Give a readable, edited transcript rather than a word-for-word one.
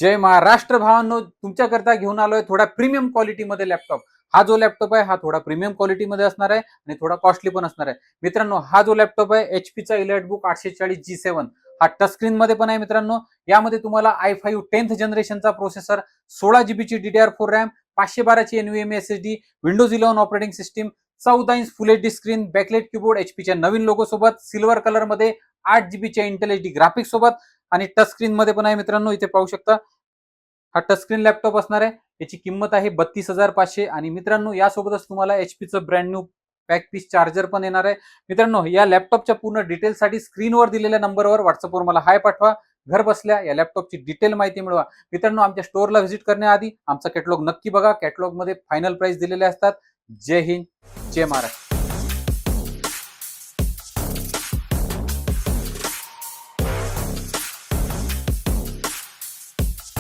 जय महाराष्ट्र भावांनो, तुमच्याकरता घेऊन आलोय थोडा प्रीमियम क्वालिटीमध्ये लॅपटॉप. हा जो लॅपटॉप आहे हा थोडा प्रीमियम क्वालिटीमध्ये असणार आहे आणि थोडा कॉस्टली पण असणार आहे. मित्रांनो, हा जो लॅपटॉप आहे एचपीचा इलाइटबुक 840G7 हा टच स्क्रीन मध्ये पण आहे. मित्रांनो, यामध्ये तुम्हाला i5 10th जनरेशनचा प्रोसेसर, 16 GB ची DDR4 रॅम, 512ची NVMe SSD, Windows 11 operating system, 14 inch full HD screen, backlight keyboard, एचपीच्या नवीन लोगो सोबत, सिल्वर कलर मध्ये, 8 GB च्या इंटेल HD ग्राफिक्स सोबत आणि टच स्क्रीन मध्ये पण आहे. मित्रांनो, इथे पाहू शकता हा टच स्क्रीन लॅपटॉप असणार आहे. याची किंमत आहे 32,500 आणि मित्रांनो यासोबतच तुम्हाला एचपीचं brand new pack piece charger पण येणार आहे. मित्रांनो, या लॅपटॉपच्या पूर्ण डिटेल्ससाठी स्क्रीनवर दिलेल्या नंबरवर व्हॉट्सअपवर मला हाय पाठवा. घर बसल्या या लॅपटॉपची डिटेल माहिती मिळवा. मित्रांनो, आमच्या स्टोअरला व्हिजिट करण्याआधी आमचा कॅटलॉग नक्की बघा. कॅटलॉग मध्ये फायनल प्राइस दिलेले असतात. जय हिंद, जय महाराष्ट्र.